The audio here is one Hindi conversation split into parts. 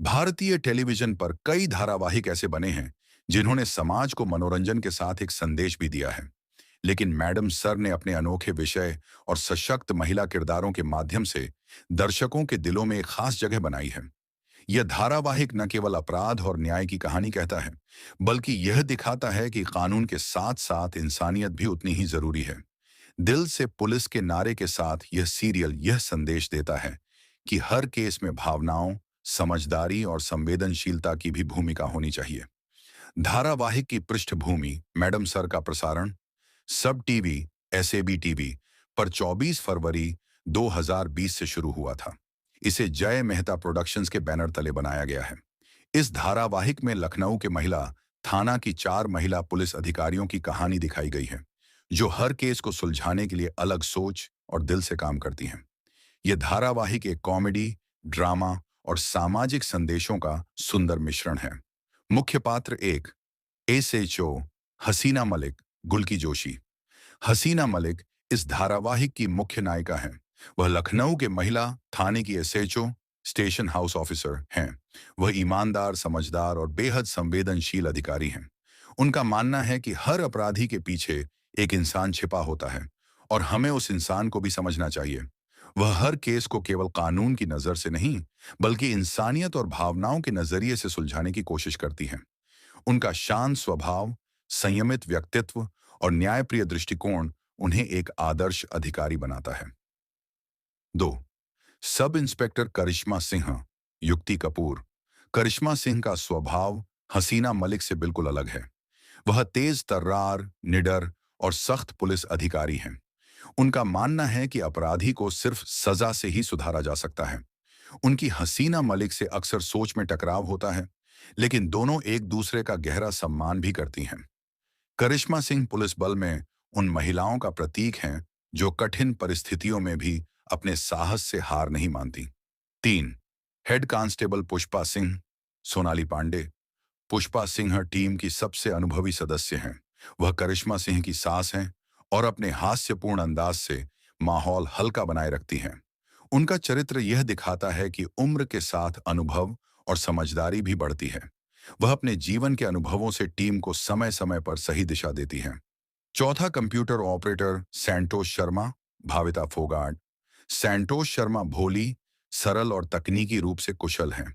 भारतीय टेलीविजन पर कई धारावाहिक ऐसे बने हैं जिन्होंने समाज को मनोरंजन के साथ एक संदेश भी दिया है। लेकिन मैडम सर ने अपने अनोखे विषय और सशक्त महिला किरदारों के माध्यम से दर्शकों के दिलों में एक खास जगह बनाई है। यह धारावाहिक न केवल अपराध और न्याय की कहानी कहता है, बल्कि यह दिखाता है कि कानून के साथ साथ इंसानियत भी उतनी ही जरूरी है। दिल से पुलिस के नारे के साथ यह सीरियल यह संदेश देता है कि हर केस में भावनाओं, समझदारी और संवेदनशीलता की भी भूमिका होनी चाहिए। धारावाहिक की पृष्ठभूमि मैडम सर का प्रसारण सब टीवी एसएबी टीवी पर 24 फरवरी 2020 से शुरू हुआ था। इसे जय मेहता प्रोडक्शंस के बैनर तले बनाया गया है। इस धारावाहिक में लखनऊ के महिला थाना की 4 महिला पुलिस अधिकारियों की कहानी दिखाई गई है, जो हर केस को सुलझाने के लिए अलग सोच और दिल से काम करती हैं। यह धारावाहिक एक कॉमेडी, ड्रामा और सामाजिक संदेशों का सुंदर मिश्रण है। मुख्य पात्र एक एसएचओ हसीना मलिक गुल्की जोशी। हसीना मलिक इस धारावाहिक की मुख्य नायिका हैं। वह लखनऊ के महिला थाने की एसएचओ स्टेशन हाउस ऑफिसर हैं। वह ईमानदार, समझदार और बेहद संवेदनशील अधिकारी हैं। उनका मानना है कि हर अपराधी के पीछे एक इंसान छिपा होता है और हमें उस इंसान को भी समझना चाहिए। वह हर केस को केवल कानून की नजर से नहीं, बल्कि इंसानियत और भावनाओं के नजरिए से सुलझाने की कोशिश करती हैं। उनका शांत स्वभाव, संयमित व्यक्तित्व और न्यायप्रिय दृष्टिकोण उन्हें एक आदर्श अधिकारी बनाता है। 2. सब इंस्पेक्टर करिश्मा सिंह युक्ति कपूर। करिश्मा सिंह का स्वभाव हसीना मलिक से बिल्कुल अलग है। वह तेज तर्रार, निडर और सख्त पुलिस अधिकारी हैं। उनका मानना है कि अपराधी को सिर्फ सजा से ही सुधारा जा सकता है। उनकी हसीना मलिक से अक्सर सोच में टकराव होता है, लेकिन दोनों एक दूसरे का गहरा सम्मान भी करती हैं। करिश्मा सिंह पुलिस बल में उन महिलाओं का प्रतीक हैं जो कठिन परिस्थितियों में भी अपने साहस से हार नहीं मानती। 3. Head constable Pushpa Singh Sonali Pandey. Pushpa Singh team की सबसे अनुभवी सदस्य हैं। वह करिश्मा सिंह की सास हैं और अपने हास्यपूर्ण अंदाज से माहौल हल्का बनाए रखती हैं। उनका चरित्र यह दिखाता है कि उम्र के साथ अनुभव और समझदारी भी बढ़ती है। वह अपने जीवन के अनुभवों से टीम को समय समय पर सही दिशा देती हैं। 4. Computer operator Santosh Sharma Bhavita Phogat. सैंटोष शर्मा भोली, सरल और तकनीकी रूप से कुशल हैं।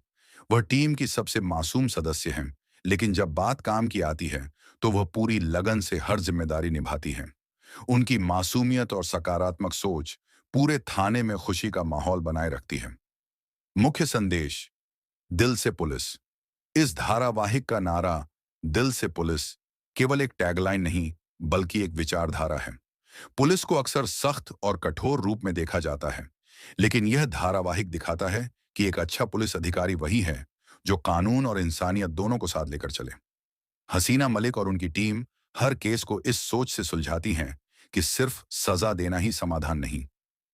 वह टीम की सबसे मासूम सदस्य हैं, लेकिन जब बात काम की आती है तो वह पूरी लगन से हर जिम्मेदारी निभाती हैं। उनकी मासूमियत और सकारात्मक सोच पूरे थाने में खुशी का माहौल बनाए रखती है। मुख्य संदेश दिल से पुलिस। इस धारावाहिक का नारा दिल से पुलिस केवल एक टैगलाइन नहीं, बल्कि एक विचारधारा है। पुलिस को अक्सर सख्त और कठोर रूप में देखा जाता है, लेकिन यह धारावाहिक दिखाता है कि एक अच्छा पुलिस अधिकारी वही है जो कानून और इंसानियत दोनों को साथ लेकर चले। हसीना मलिक और उनकी टीम हर केस को इस सोच से सुलझाती हैं कि सिर्फ सजा देना ही समाधान नहीं,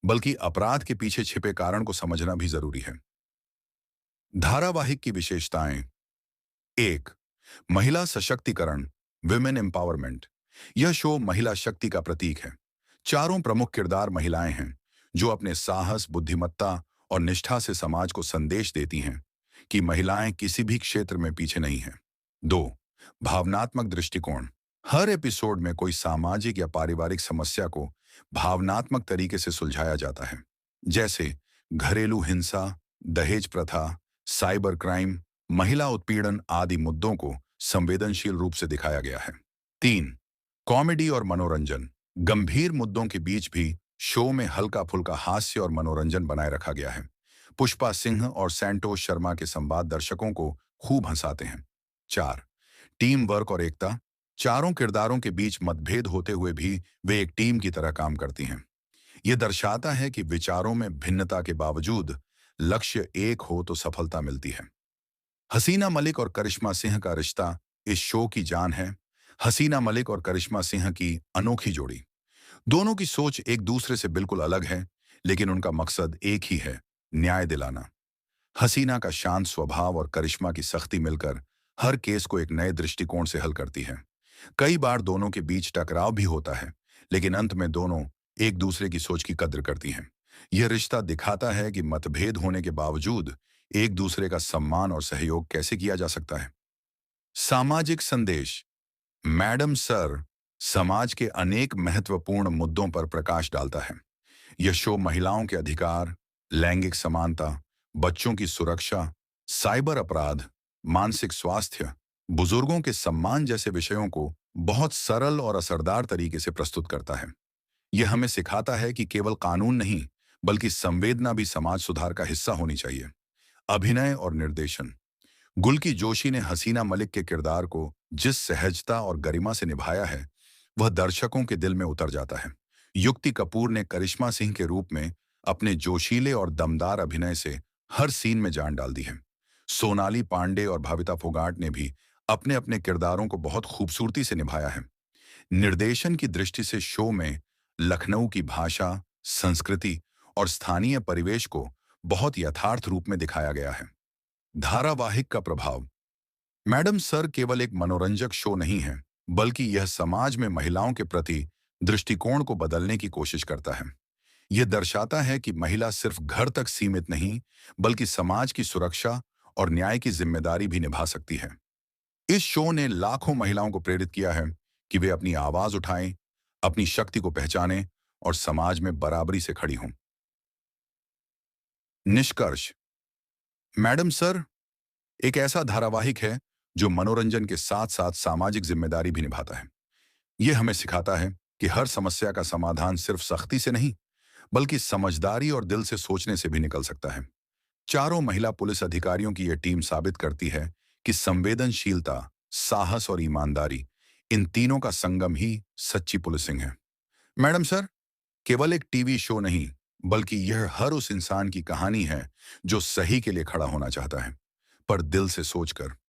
बल्कि अपराध के पीछे छिपे कारण को समझना भी जरूरी है। धारावाहिक की विशेषताएं। 1. महिला सशक्तिकरण विमेन एम्पावरमेंट। यह शो महिला शक्ति का प्रतीक है। चारों प्रमुख किरदार महिलाएं हैं जो अपने साहस, बुद्धिमत्ता और निष्ठा से समाज को संदेश देती हैं कि महिलाएं किसी भी क्षेत्र में पीछे नहीं हैं। 2. भावनात्मक दृष्टिकोण। हर एपिसोड में कोई सामाजिक या पारिवारिक समस्या को भावनात्मक तरीके से सुलझाया जाता है, जैसे घरेलू हिंसा, दहेज प्रथा, साइबर क्राइम, महिला उत्पीड़न आदि मुद्दों को संवेदनशील रूप से दिखाया गया है। 3. कॉमेडी और मनोरंजन। गंभीर मुद्दों के बीच भी शो में हल्का फुल्का हास्य और मनोरंजन बनाए रखा गया है। पुष्पा सिंह और सैंटोष शर्मा के संवाद दर्शकों को खूब हंसाते हैं। 4. टीम वर्क और एकता। चारों किरदारों के बीच मतभेद होते हुए भी वे एक टीम की तरह काम करती हैं। यह दर्शाता है कि विचारों में भिन्नता के बावजूद लक्ष्य एक हो तो सफलता मिलती है। हसीना मलिक और करिश्मा सिंह का रिश्ता इस शो की जान है। हसीना मलिक और करिश्मा सिंह की अनोखी जोड़ी। दोनों की सोच एक दूसरे से बिल्कुल अलग है, लेकिन उनका मकसद एक ही है, न्याय दिलाना। हसीना का शांत स्वभाव और करिश्मा की सख्ती मिलकर हर केस को एक नए दृष्टिकोण से हल करती है। कई बार दोनों के बीच टकराव भी होता है, लेकिन अंत में दोनों एक दूसरे की सोच की कद्र करती हैं। यह रिश्ता दिखाता है कि मतभेद होने के बावजूद एक दूसरे का सम्मान और सहयोग कैसे किया जा सकता है। सामाजिक संदेश। मैडम सर समाज के अनेक महत्वपूर्ण मुद्दों पर प्रकाश डालता है। यह शो महिलाओं के अधिकार, लैंगिक समानता, बच्चों की सुरक्षा, साइबर अपराध, मानसिक स्वास्थ्य, बुजुर्गों के सम्मान जैसे विषयों को बहुत सरल और असरदार तरीके से प्रस्तुत करता है। यह हमें सिखाता है कि केवल कानून नहीं, बल्कि संवेदना भी समाज सुधार का हिस्सा होनी चाहिए। अभिनय और निर्देशन। गुल्की जोशी ने हसीना मलिक के किरदार को जिस सहजता और गरिमा से निभाया है, वह दर्शकों के दिल में उतर जाता है। युक्ति कपूर ने करिश्मा सिंह के रूप में अपने जोशीले और दमदार अभिनय से हर सीन में जान डाल दी है। सोनाली पांडे और भाविता फोगाट ने भी अपने अपने किरदारों को बहुत खूबसूरती से निभाया है। निर्देशन की दृष्टि से शो में लखनऊ की भाषा, संस्कृति और स्थानीय परिवेश को बहुत यथार्थ रूप में दिखाया गया है। धारावाहिक का प्रभाव। मैडम सर केवल एक मनोरंजक शो नहीं है, बल्कि यह समाज में महिलाओं के प्रति दृष्टिकोण को बदलने की कोशिश करता है। यह दर्शाता है कि महिला सिर्फ घर तक सीमित नहीं, बल्कि समाज की सुरक्षा और न्याय की जिम्मेदारी भी निभा सकती है। इस शो ने लाखों महिलाओं को प्रेरित किया है कि वे अपनी आवाज उठाएं, अपनी शक्ति को पहचानें और समाज में बराबरी से खड़ी हों। निष्कर्ष। मैडम सर एक ऐसा धारावाहिक है जो मनोरंजन के साथ साथ सामाजिक जिम्मेदारी भी निभाता है। यह हमें सिखाता है कि हर समस्या का समाधान सिर्फ सख्ती से नहीं, बल्कि समझदारी और दिल से सोचने से भी निकल सकता है। चारों महिला पुलिस अधिकारियों की यह टीम साबित करती है कि संवेदनशीलता, साहस और ईमानदारी, इन तीनों का संगम ही सच्ची पुलिसिंग है। मैडम सर केवल एक टीवी शो नहीं, बल्कि यह हर उस इंसान की कहानी है जो सही के लिए खड़ा होना चाहता है, पर दिल से सोचकर।